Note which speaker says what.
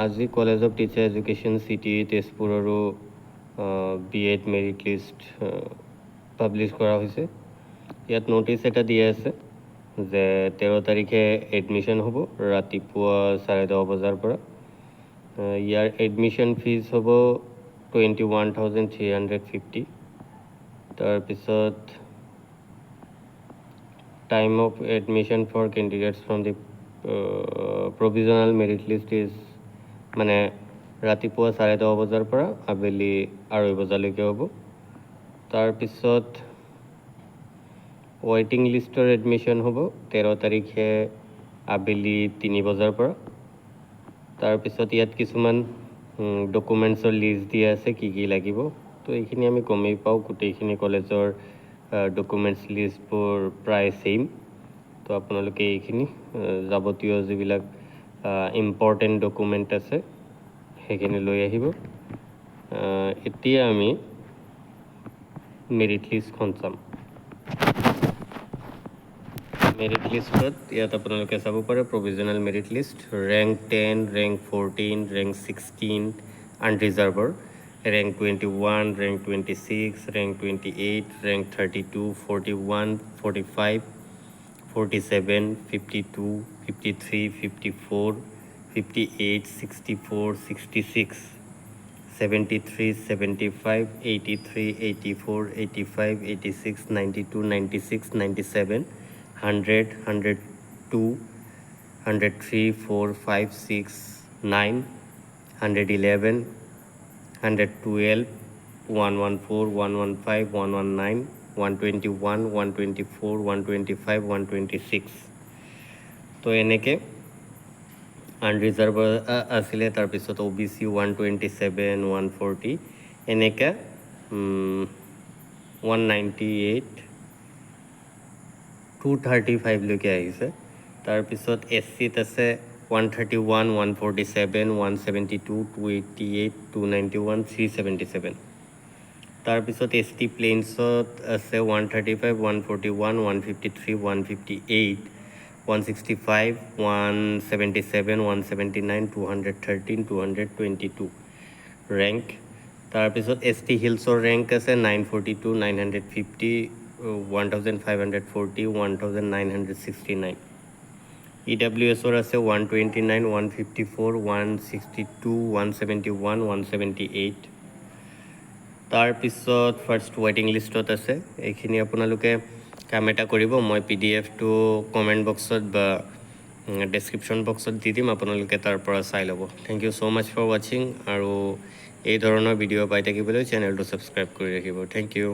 Speaker 1: আজি college of teacher education city তেজপুৰৰো B.Ed merit list publish কৰা হৈছে। ইয়াত ন'টিছ এটা দিয়া আছে যে 13 তাৰিখে এডমিশ্যন হ'ব ৰাতিপুৱা 10:30 বজাৰ পৰা। ইয়াৰ এডমিশ্যন ফিজ হ'ব 21,350। তাৰপিছত time of admission for candidates from the provisional merit list is মানে ৰাতিপুৱা 10:30 বজাৰ পৰা আবেলি 2:30 বজালৈকে হ'ব। তাৰপিছত ৱেইটিং লিষ্টৰ এডমিশ্যন হ'ব 13 তাৰিখে আবেলি 3 বজাৰ পৰা। তাৰপিছত ইয়াত কিছুমান ডকুমেণ্টছৰ লিষ্ট দিয়া আছে কি কি লাগিব। তো এইখিনি আমি গমেই পাওঁ, গোটেইখিনি কলেজৰ ডকুমেণ্টছ লিষ্টবোৰ প্ৰায় ছেইম। তো আপোনালোকে এইখিনি যাৱতীয় যিবিলাক ইম্পৰ্টেণ্ট ডকুমেণ্ট আছে সেইখিনি লৈ আহিব। এতিয়া আমি মেৰিট লিষ্টখন চাম। মেৰিট লিষ্টত ইয়াত আপোনালোকে চাব পাৰে provisional merit list, rank 10, rank 14, rank 16 আনৰিজাৰ্ভৰ, ৰেংক 21, ৰেংক 26, ৰেংক 28, ৰেংক 32, 41, 45, 47, 52, 53, 54, 58, 64, 66, 73, 75, 83, 84, 85, 86, 92, 96, 97, 100, 102, 103, 4, 5, 6, 9, 111, 112, 114, 115, 119, 121, 124, 125, 126। তো এনেকৈ আনৰিজাৰ্ভ আছিলে। তাৰপিছত OBC 127, 140, এনেকৈ 198, 235লৈকে আহিছে। তাৰপিছত SCত আছে 131, 147, 172, 288, 291, 377। তাৰপিছত ST প্লেইনছত আছে 135, 141, 153, 158, 165, 177, 179, 213, 222 ৰেংক। তাৰপিছত ST হিলছৰ ৰেংক আছে 942, 950, 1540, 1969। EWSৰ আছে 129, 154, 162, 171, 178। তাৰপিছত ফাৰ্ষ্ট ৱেইটিং লিষ্টত আছে। এইখিনি আপোনালোকে কাম এটা কৰিব, মই PDF-টো কমেণ্ট বক্সত বা ডেছক্ৰিপশ্যন বক্সত দি দিম, আপোনালোকে তাৰ পৰা চাই ল'ব। Thank you so' much for ৱাচিং। আৰু এই ধৰণৰ ভিডিঅ' পাই থাকিবলৈ চেনেলটো ছাবস্ক্ৰাইব কৰি ৰাখিব। Thank U.